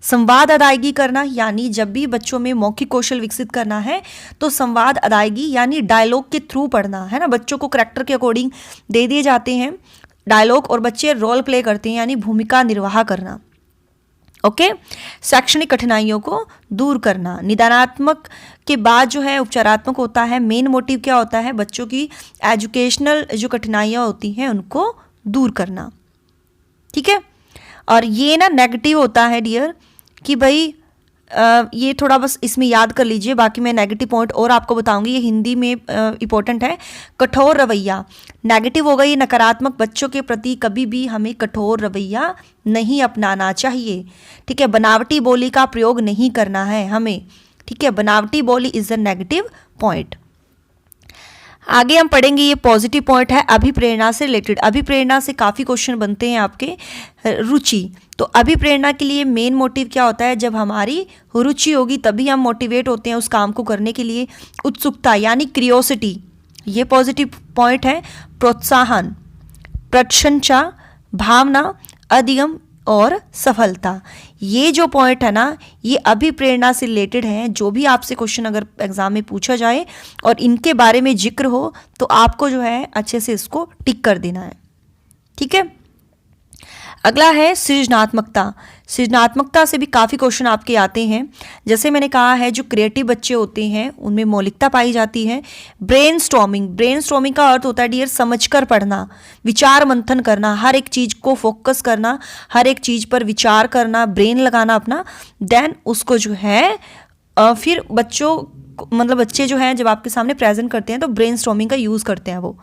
संवाद अदायगी करना, यानी जब भी बच्चों में मौखिक कौशल विकसित करना है तो संवाद अदायगी यानी डायलॉग के थ्रू पढ़ना, है ना। बच्चों को करैक्टर के अकॉर्डिंग दे दिए जाते हैं डायलॉग और बच्चे रोल प्ले करते हैं, यानी भूमिका निर्वाह करना। ओके। शैक्षणिक कठिनाइयों को दूर करना। निदानात्मक के बाद जो है उपचारात्मक होता है। मेन मोटिव क्या होता है? बच्चों की एजुकेशनल जो कठिनाइयाँ होती हैं उनको दूर करना, ठीक है। और ये ना नेगेटिव होता है डियर कि भाई ये थोड़ा बस इसमें याद कर लीजिए, बाकी मैं नेगेटिव पॉइंट और आपको बताऊंगी, ये हिंदी में इम्पोर्टेंट है। कठोर रवैया नेगेटिव होगा, ये नकारात्मक। बच्चों के प्रति कभी भी हमें कठोर रवैया नहीं अपनाना चाहिए, ठीक है। बनावटी बोली का प्रयोग नहीं करना है हमें, ठीक है। बनावटी बोली इज अ नेगेटिव पॉइंट। आगे हम पढ़ेंगे, ये पॉजिटिव पॉइंट है अभिप्रेरणा से रिलेटेड। अभिप्रेरणा से काफ़ी क्वेश्चन बनते हैं आपके। रुचि, तो अभिप्रेरणा के लिए मेन मोटिव क्या होता है? जब हमारी रुचि होगी तभी हम मोटिवेट होते हैं उस काम को करने के लिए। उत्सुकता यानी क्रियोसिटी, ये पॉजिटिव पॉइंट है। प्रोत्साहन, प्रशंसा, भावना, अधिगम और सफलता, ये जो पॉइंट है ना, ये अभिप्रेरणा से रिलेटेड हैं। जो भी आपसे क्वेश्चन अगर एग्जाम में पूछा जाए और इनके बारे में जिक्र हो तो आपको जो है अच्छे से इसको टिक कर देना है, ठीक है। अगला है सृजनात्मकता। सृजनात्मकता से भी काफ़ी क्वेश्चन आपके आते हैं। जैसे मैंने कहा है, जो क्रिएटिव बच्चे होते हैं उनमें मौलिकता पाई जाती है। ब्रेनस्टॉर्मिंग, ब्रेनस्टॉर्मिंग का अर्थ होता है डियर समझकर पढ़ना, विचार मंथन करना, हर एक चीज़ को फोकस करना, हर एक चीज़ पर विचार करना, ब्रेन लगाना अपना, देन उसको जो है फिर बच्चे जो हैं जब आपके सामने प्रेजेंट करते हैं तो ब्रेनस्टॉर्मिंग का यूज़ करते हैं वो।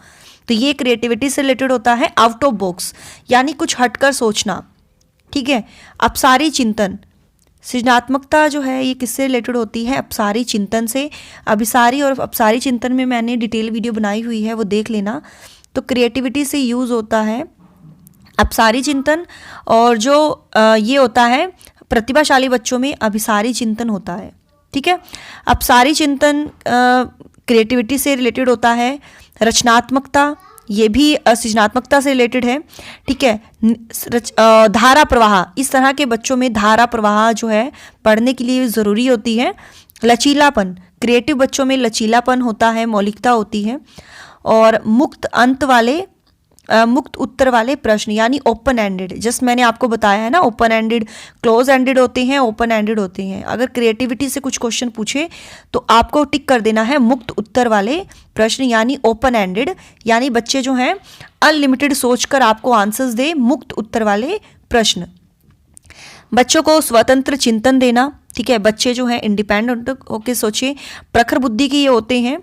तो ये क्रिएटिविटी से रिलेटेड होता है। आउट ऑफ बॉक्स यानी कुछ हटकर सोचना, ठीक है। अपसारी चिंतन, सृजनात्मकता जो है ये किससे रिलेटेड होती है? अपसारी चिंतन से। अभिसारी और अपसारी चिंतन में मैंने डिटेल वीडियो बनाई हुई है, वो देख लेना। तो क्रिएटिविटी से यूज़ होता है अपसारी चिंतन, और जो ये होता है प्रतिभाशाली बच्चों में अभिसारी चिंतन होता है, ठीक है। अपसारी चिंतन क्रिएटिविटी से रिलेटेड होता है। रचनात्मकता ये भी सृजनात्मकता से रिलेटेड है, ठीक है। धारा प्रवाह, इस तरह के बच्चों में धारा प्रवाह जो है पढ़ने के लिए ज़रूरी होती है। लचीलापन, क्रिएटिव बच्चों में लचीलापन होता है, मौलिकता होती है। और मुक्त उत्तर वाले प्रश्न यानी ओपन एंडेड, जस्ट मैंने आपको बताया है ना, ओपन एंडेड, क्लोज एंडेड होते हैं, ओपन एंडेड होते हैं। अगर क्रिएटिविटी से कुछ क्वेश्चन पूछे तो आपको टिक कर देना है मुक्त उत्तर वाले प्रश्न यानी ओपन एंडेड, यानी बच्चे जो हैं अनलिमिटेड सोचकर आपको आंसर्स दे, मुक्त उत्तर वाले प्रश्न। बच्चों को स्वतंत्र चिंतन देना, ठीक है। बच्चे जो हैं इंडिपेंडेंट होकर सोचे, प्रखर बुद्धि के ये होते हैं।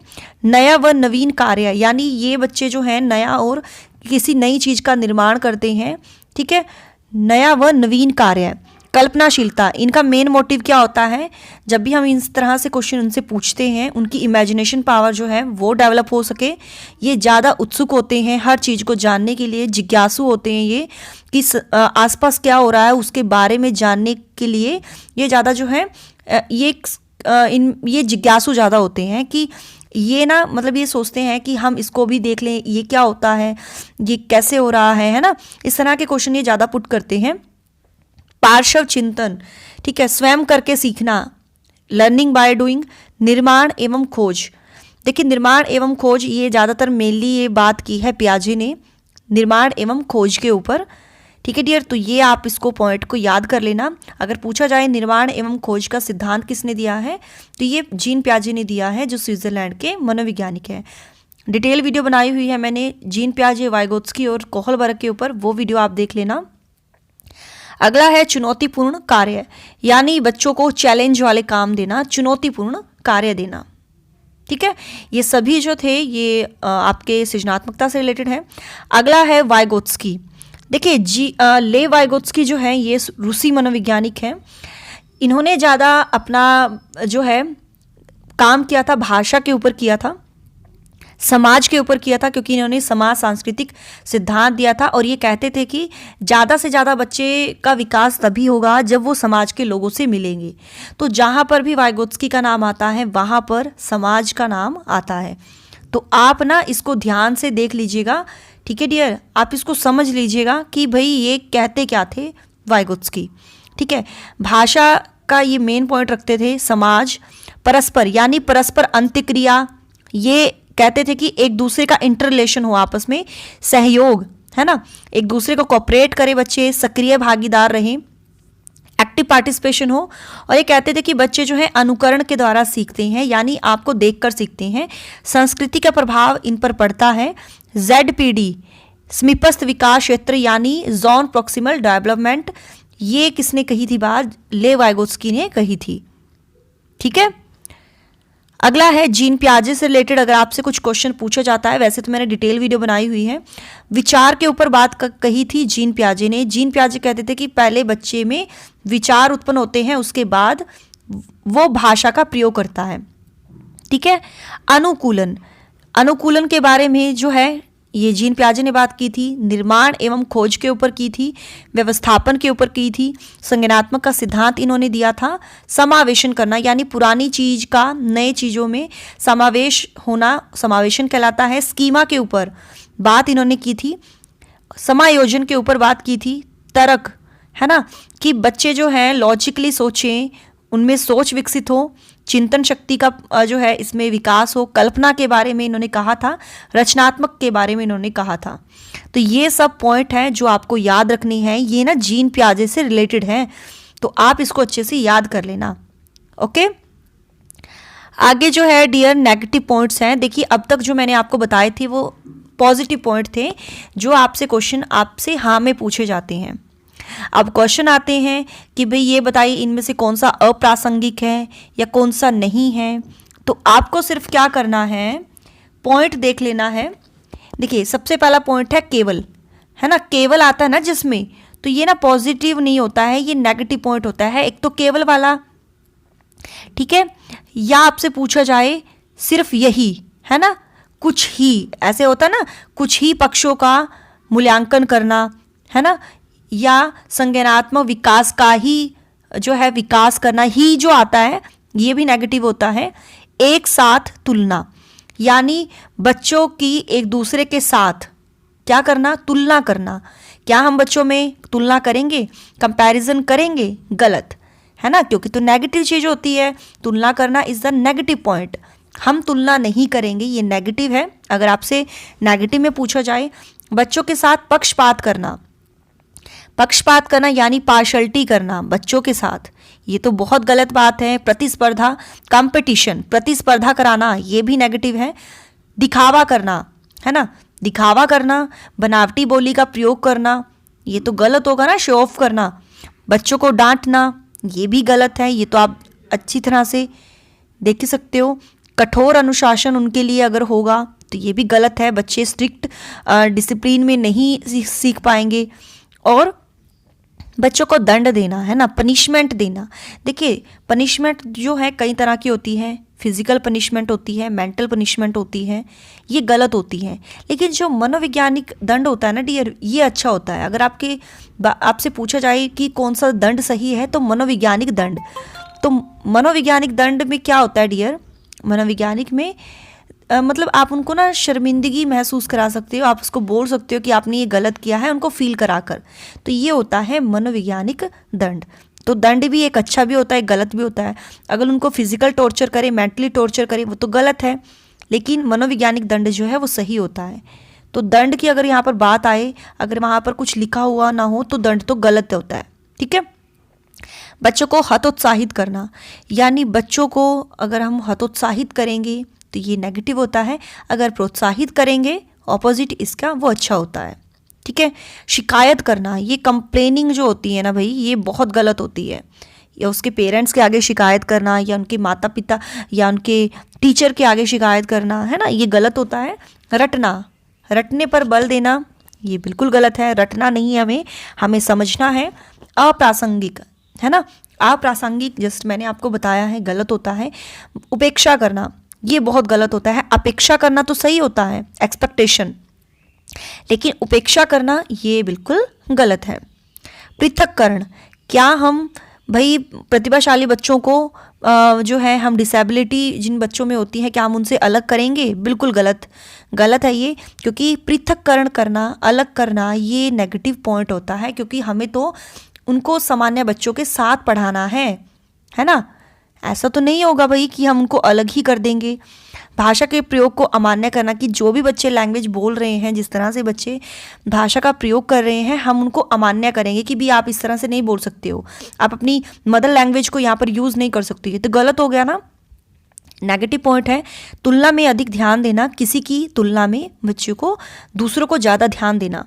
नया व नवीन कार्य, यानी ये बच्चे जो हैं नया और किसी नई चीज़ का निर्माण करते हैं, ठीक है। नया व नवीन कार्य। कल्पनाशीलता, इनका मेन मोटिव क्या होता है? जब भी हम इस तरह से क्वेश्चन उनसे पूछते हैं, उनकी इमेजिनेशन पावर जो है वो डेवलप हो सके। ये ज़्यादा उत्सुक होते हैं हर चीज़ को जानने के लिए, जिज्ञासु होते हैं ये कि आसपास क्या हो रहा है उसके बारे में जानने के लिए ये ज़्यादा जो है ये जिज्ञासु ज़्यादा होते हैं कि ये ना मतलब ये सोचते हैं कि हम इसको भी देख लें, ये क्या होता है, ये कैसे हो रहा है ना। इस तरह के क्वेश्चन ये ज़्यादा पुट करते हैं। पार्श्व चिंतन, ठीक है, स्वयं करके सीखना, लर्निंग बाय डूइंग। निर्माण एवं खोज, देखिए निर्माण एवं खोज ये ज़्यादातर मेनली ये बात की है पियाजे ने, निर्माण एवं खोज के ऊपर, ठीक है डियर। तो ये आप इसको पॉइंट को याद कर लेना। अगर पूछा जाए निर्माण एवं खोज का सिद्धांत किसने दिया है, तो ये जीन पियाजे ने दिया है, जो स्विट्जरलैंड के मनोवैज्ञानिक हैं। डिटेल वीडियो बनाई हुई है मैंने जीन पियाजे, वाइगोत्स्की और कोहलबर्ग के ऊपर, वो वीडियो आप देख लेना। अगला है चुनौतीपूर्ण कार्य, यानी बच्चों को चैलेंज वाले काम देना, चुनौतीपूर्ण कार्य देना, ठीक है। ये सभी जो थे ये आपके सृजनात्मकता से रिलेटेड है। अगला है वाइगोत्स्की। देखिए ले वाइगोत्स्की जो है ये रूसी मनोवैज्ञानिक हैं। इन्होंने ज़्यादा अपना जो है काम किया था भाषा के ऊपर किया था, समाज के ऊपर किया था, क्योंकि इन्होंने समाज सांस्कृतिक सिद्धांत दिया था और ये कहते थे कि ज़्यादा से ज़्यादा बच्चे का विकास तभी होगा जब वो समाज के लोगों से मिलेंगे। तो जहाँ पर भी वाइगोत्स्की का नाम आता है वहाँ पर समाज का नाम आता है। तो आप ना इसको ध्यान से देख लीजिएगा, ठीक है डियर, आप इसको समझ लीजिएगा कि भाई ये कहते क्या थे वाइगोत्स्की, ठीक है। भाषा का ये मेन पॉइंट रखते थे। समाज, परस्पर यानी परस्पर अंत्यक्रिया, ये कहते थे कि एक दूसरे का इंटर रिलेशन हो, आपस में सहयोग, है ना, एक दूसरे को कोऑपरेट करे बच्चे, सक्रिय भागीदार रहें। एक्टिव पार्टिसिपेशन हो। और ये कहते थे कि बच्चे जो है अनुकरण के द्वारा सीखते हैं, यानी आपको देखकर सीखते हैं। संस्कृति का प्रभाव इन पर पड़ता है। ZPD समीपस्थ विकास क्षेत्र यानी जोन प्रॉक्सिमल डेवलपमेंट, ये किसने कही थी बात? लेव वाइगोत्स्की ने कही थी। ठीक है, अगला है जीन पियाजे से रिलेटेड अगर आपसे कुछ क्वेश्चन पूछा जाता है, वैसे तो मैंने डिटेल वीडियो बनाई हुई है। विचार के ऊपर बात कही थी जीन पियाजे ने। जीन पियाजे कहते थे कि पहले बच्चे में विचार उत्पन्न होते हैं, उसके बाद वो भाषा का प्रयोग करता है। ठीक है, अनुकूलन, अनुकूलन के बारे में जो है ये जीन पियाजे ने बात की थी। निर्माण एवं खोज के ऊपर की थी, व्यवस्थापन के ऊपर की थी, संज्ञानात्मक का सिद्धांत इन्होंने दिया था। समावेशन करना यानी पुरानी चीज का नए चीजों में समावेश होना समावेशन कहलाता है। स्कीमा के ऊपर बात इन्होंने की थी। समायोजन के ऊपर बात की थी। तर्क, है ना, कि बच्चे जो हैं लॉजिकली सोचें, उनमें सोच विकसित हो, चिंतन शक्ति का जो है इसमें विकास हो। कल्पना के बारे में इन्होंने कहा था, रचनात्मक के बारे में इन्होंने कहा था। तो ये सब पॉइंट हैं जो आपको याद रखनी है, ये ना जीन पियाजे से रिलेटेड हैं, तो आप इसको अच्छे से याद कर लेना। ओके, आगे जो है डियर नेगेटिव पॉइंट्स हैं। देखिए अब तक जो मैंने आपको बताए थे वो पॉजिटिव पॉइंट थे जो आपसे क्वेश्चन आपसे हाँ में पूछे जाते हैं। अब क्वेश्चन आते हैं कि भाई ये बताइए इनमें से कौन सा अप्रासंगिक है या कौन सा नहीं है। तो आपको सिर्फ क्या करना है, पॉइंट देख लेना है। देखिए सबसे पहला पॉइंट है केवल, है ना, केवल आता है ना जिसमें, तो ये ना पॉजिटिव नहीं होता है, ये नेगेटिव पॉइंट होता है। एक तो केवल वाला, ठीक है, या आपसे पूछा जाए सिर्फ यही, है ना, कुछ ही, ऐसे होता है ना, कुछ ही पक्षों का मूल्यांकन करना, है ना, या संज्ञानात्मक विकास का ही जो है विकास करना ही जो आता है, ये भी नेगेटिव होता है। एक साथ तुलना, यानी बच्चों की एक दूसरे के साथ क्या करना, तुलना करना। क्या हम बच्चों में तुलना करेंगे, कंपैरिजन करेंगे? गलत, है ना, क्योंकि तो नेगेटिव चीज होती है, तुलना करना इज द नेगेटिव पॉइंट। हम तुलना नहीं करेंगे, ये नेगेटिव है। अगर आपसे नेगेटिव में पूछा जाए, बच्चों के साथ पक्षपात करना, पक्षपात करना यानी पार्शलिटी करना बच्चों के साथ, ये तो बहुत गलत बात है। प्रतिस्पर्धा, कंपटीशन, प्रतिस्पर्धा कराना, ये भी नेगेटिव है। दिखावा करना, है ना, दिखावा करना, बनावटी बोली का प्रयोग करना, ये तो गलत होगा ना, शो ऑफ करना। बच्चों को डांटना, ये भी गलत है, ये तो आप अच्छी तरह से देख ही सकते हो। कठोर अनुशासन उनके लिए अगर होगा तो ये भी गलत है, बच्चे स्ट्रिक्ट डिसिप्लिन में नहीं सीख पाएंगे। और बच्चों को दंड देना, है ना, पनिशमेंट देना। देखिए पनिशमेंट जो है कई तरह की होती है, फिजिकल पनिशमेंट होती है, मेंटल पनिशमेंट होती है, ये गलत होती है। लेकिन जो मनोवैज्ञानिक दंड होता है ना डियर, ये अच्छा होता है। अगर आपसे पूछा जाए कि कौन सा दंड सही है, तो मनोवैज्ञानिक दंड। तो मनोवैज्ञानिक दंड में क्या होता है डियर, मनोवैज्ञानिक में मतलब आप उनको ना शर्मिंदगी महसूस करा सकते हो, आप उसको बोल सकते हो कि आपने ये गलत किया है, उनको फील कराकर। तो ये होता है मनोवैज्ञानिक दंड। तो दंड भी एक अच्छा भी होता है, गलत भी होता है। अगर उनको फिजिकल टॉर्चर करे, मेंटली टॉर्चर करे, वो तो गलत है, लेकिन मनोवैज्ञानिक दंड जो है वो सही होता है। तो दंड की अगर यहाँ पर बात आए, अगर वहाँ पर कुछ लिखा हुआ ना हो, तो दंड तो गलत होता है। ठीक है, बच्चों को हतोत्साहित करना, यानी बच्चों को अगर हम हतोत्साहित करेंगे तो ये नेगेटिव होता है, अगर प्रोत्साहित करेंगे ऑपोजिट इसका, वो अच्छा होता है। ठीक है, शिकायत करना, ये कंप्लेनिंग जो होती है ना भाई, ये बहुत गलत होती है। या उसके पेरेंट्स के आगे शिकायत करना, या उनके माता पिता या उनके टीचर के आगे शिकायत करना, है ना, ये गलत होता है। रटना, रटने पर बल देना, ये बिल्कुल गलत है। रटना नहीं है, हमें समझना है। अप्रासंगिक, है ना, अप्रासंगिक जस्ट मैंने आपको बताया है, गलत होता है। उपेक्षा करना, ये बहुत गलत होता है। अपेक्षा करना तो सही होता है, एक्सपेक्टेशन, लेकिन उपेक्षा करना ये बिल्कुल गलत है। पृथक्करण, क्या हम भाई प्रतिभाशाली बच्चों को जो है हम डिसेबिलिटी जिन बच्चों में होती है, क्या हम उनसे अलग करेंगे? बिल्कुल गलत, गलत है ये, क्योंकि पृथक्करण करना, अलग करना, ये नेगेटिव पॉइंट होता है, क्योंकि हमें तो उनको सामान्य बच्चों के साथ पढ़ाना है ना। ऐसा तो नहीं होगा भाई कि हम उनको अलग ही कर देंगे। भाषा के प्रयोग को अमान्य करना, कि जो भी बच्चे लैंग्वेज बोल रहे हैं, जिस तरह से बच्चे भाषा का प्रयोग कर रहे हैं, हम उनको अमान्य करेंगे कि भी आप इस तरह से नहीं बोल सकते हो, आप अपनी मदर लैंग्वेज को यहाँ पर यूज़ नहीं कर सकते। ये तो गलत हो गया ना। नेगेटिव पॉइंट है तुलना में अधिक ध्यान देना, किसी की तुलना में बच्चों को दूसरों को ज़्यादा ध्यान देना,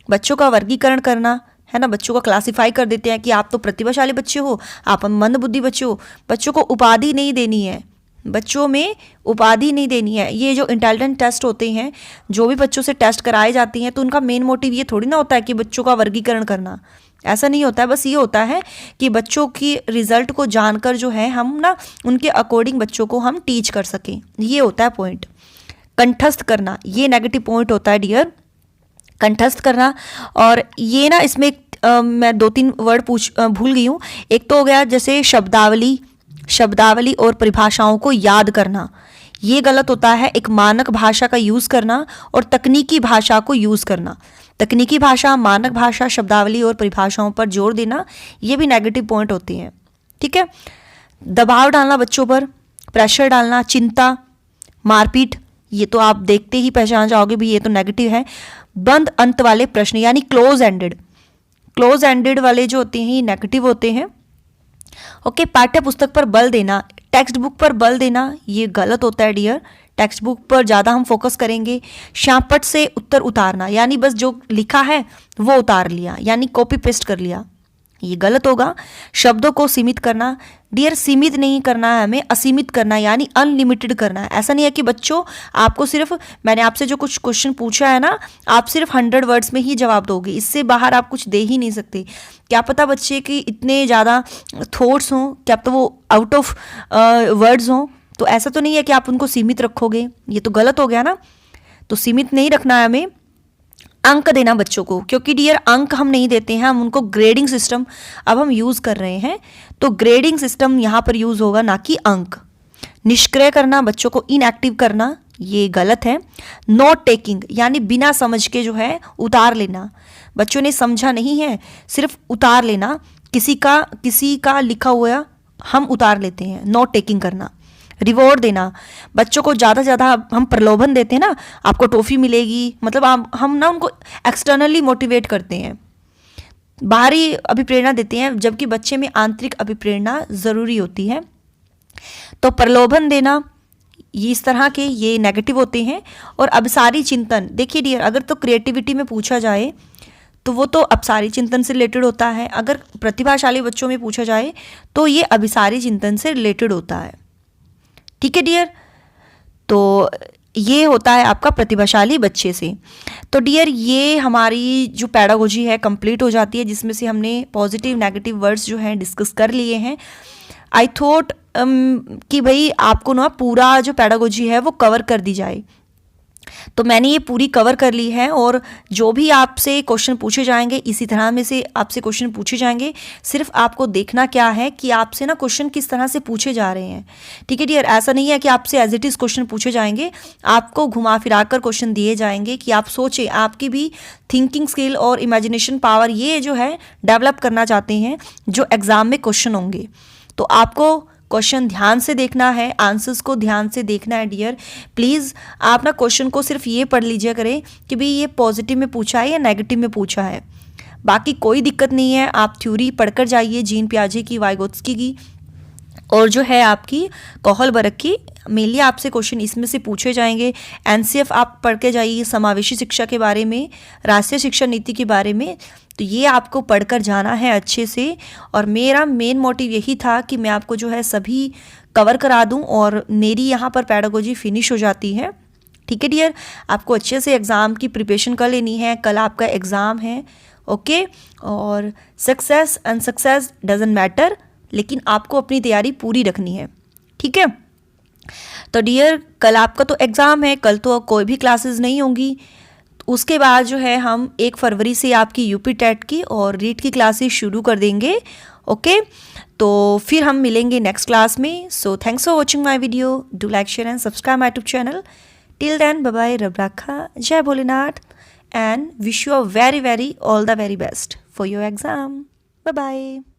बच्चों का वर्गीकरण करना, है ना, बच्चों को क्लासिफाई कर देते हैं कि आप तो प्रतिभाशाली बच्चे हो, आप मंदबुद्धि बच्चे हो। बच्चों को उपाधि नहीं देनी है, बच्चों में उपाधि नहीं देनी है। ये जो इंटेलिजेंट टेस्ट होते हैं, जो भी बच्चों से टेस्ट कराए जाती हैं, तो उनका मेन मोटिव ये थोड़ी ना होता है कि बच्चों का वर्गीकरण करना, ऐसा नहीं होता है। बस ये होता है कि बच्चों की रिजल्ट को जानकर जो है हम ना उनके अकॉर्डिंग बच्चों को हम टीच कर सकें, ये होता है पॉइंट। कंठस्थ करना, ये नेगेटिव पॉइंट होता है डियर, कंठस्थ करना। और ये ना इसमें मैं 2-3 वर्ड भूल गई हूँ। एक तो हो गया जैसे शब्दावली और परिभाषाओं को याद करना, ये गलत होता है। एक मानक भाषा का यूज़ करना और तकनीकी भाषा को यूज़ करना, तकनीकी भाषा, मानक भाषा, शब्दावली और परिभाषाओं पर जोर देना, ये भी नेगेटिव पॉइंट होते हैं। ठीक है। दबाव डालना बच्चों पर, प्रेशर डालना, चिंता, मारपीट, ये तो आप देखते ही पहचान जाओगे भी ये तो नेगेटिव है। बंद अंत वाले प्रश्न यानी क्लोज एंडेड वाले जो होते हैं ये नेगेटिव होते हैं। ओके। पाठ्य पुस्तक पर बल देना, टेक्स्ट बुक पर बल देना, ये गलत होता है डियर। टेक्स्ट बुक पर ज़्यादा हम फोकस करेंगे। शापट से उत्तर उतारना, यानी बस जो लिखा है वो उतार लिया, यानी कॉपी पेस्ट कर लिया, ये गलत होगा। शब्दों को सीमित करना, डियर सीमित नहीं करना है हमें, असीमित करना यानी अनलिमिटेड करना है। ऐसा नहीं है कि बच्चों आपको सिर्फ, मैंने आपसे जो कुछ क्वेश्चन पूछा है ना, आप सिर्फ 100 वर्ड्स में ही जवाब दोगे, इससे बाहर आप कुछ दे ही नहीं सकते। क्या पता बच्चे की इतने ज़्यादा थॉट्स हों, क्या पता वो आउट ऑफ वर्ड्स हों, तो ऐसा तो नहीं है कि आप उनको सीमित रखोगे, ये तो गलत हो गया ना। तो सीमित नहीं रखना है हमें। अंक देना बच्चों को, क्योंकि डियर अंक हम नहीं देते हैं, हम उनको ग्रेडिंग सिस्टम अब हम यूज़ कर रहे हैं, तो ग्रेडिंग सिस्टम यहाँ पर यूज़ होगा, ना कि अंक। निष्क्रिय करना, बच्चों को इनएक्टिव करना, ये गलत है। नोट टेकिंग यानी बिना समझ के जो है उतार लेना, बच्चों ने समझा नहीं है, सिर्फ उतार लेना, किसी का लिखा हुआ हम उतार लेते हैं, नोट टेकिंग करना। रिवॉर्ड देना, बच्चों को ज़्यादा से ज़्यादा हम प्रलोभन देते हैं ना, आपको टॉफ़ी मिलेगी, मतलब हम ना उनको एक्सटर्नली मोटिवेट करते हैं, बाहरी अभिप्रेरणा देते हैं, जबकि बच्चे में आंतरिक अभिप्रेरणा ज़रूरी होती है। तो प्रलोभन देना, ये इस तरह के ये नेगेटिव होते हैं। और अभिसारी चिंतन, देखिए डियर, अगर तो क्रिएटिविटी में पूछा जाए तो वो तो अभिसारी चिंतन से रिलेटेड होता है, अगर प्रतिभाशाली बच्चों में पूछा जाए तो ये अभिसारी चिंतन से रिलेटेड होता है। ठीक है डियर, तो ये होता है आपका प्रतिभाशाली बच्चे से। तो डियर ये हमारी जो पैडागोजी है कंप्लीट हो जाती है, जिसमें से हमने पॉजिटिव नेगेटिव वर्ड्स जो हैं डिस्कस कर लिए हैं। आई थॉट कि भाई आपको ना पूरा जो पैडागोजी है वो कवर कर दी जाए, तो मैंने ये पूरी कवर कर ली है। और जो भी आपसे क्वेश्चन पूछे जाएंगे इसी तरह में से आपसे क्वेश्चन पूछे जाएंगे, सिर्फ आपको देखना क्या है कि आपसे ना क्वेश्चन किस तरह से पूछे जा रहे हैं। ठीक है डियर, ऐसा नहीं है कि आपसे एज इट इज़ क्वेश्चन पूछे जाएंगे, आपको घुमा फिरा कर क्वेश्चन दिए जाएंगे कि आप सोचें, आपकी भी थिंकिंग स्किल और इमेजिनेशन पावर ये जो है डेवलप करना चाहते हैं जो एग्ज़ाम में क्वेश्चन होंगे। तो आपको क्वेश्चन ध्यान से देखना है, आंसर्स को ध्यान से देखना है डियर। प्लीज़ आप ना क्वेश्चन को सिर्फ ये पढ़ लीजिए करें कि भाई ये पॉजिटिव में पूछा है या नेगेटिव में पूछा है, बाकी कोई दिक्कत नहीं है। आप थ्योरी पढ़कर जाइए, जीन पियाजे की, वाइगोत्स्की की, और जो है आपकी कोहलबर्ग की, मेनली आपसे क्वेश्चन इसमें से पूछे जाएंगे। एनसीएफ आप पढ़ के जाइए, समावेशी शिक्षा के बारे में, राष्ट्रीय शिक्षा नीति के बारे में, तो ये आपको पढ़कर जाना है अच्छे से। और मेरा मेन मोटिव यही था कि मैं आपको जो है सभी कवर करा दूं और मेरी यहाँ पर पैडागोजी फिनिश हो जाती है। ठीक है डियर, आपको अच्छे से एग्ज़ाम की प्रिपरेशन कर लेनी है, कल आपका एग्ज़ाम है। ओके, और सक्सेस अनसक्सेस डजेंट मैटर, लेकिन आपको अपनी तैयारी पूरी रखनी है। ठीक है, तो डियर कल आपका तो एग्ज़ाम है, कल तो कोई भी क्लासेस नहीं होंगी। उसके बाद जो है हम 1 फरवरी से आपकी यूपी टेट की और रीट की क्लासेस शुरू कर देंगे। ओके, तो फिर हम मिलेंगे नेक्स्ट क्लास में। So thanks for watching my video, do like share and subscribe my YouTube channel. Till then bye bye, रब राखा, जय Bholenath, and wish you a very very all the very best for your exam. Bye bye.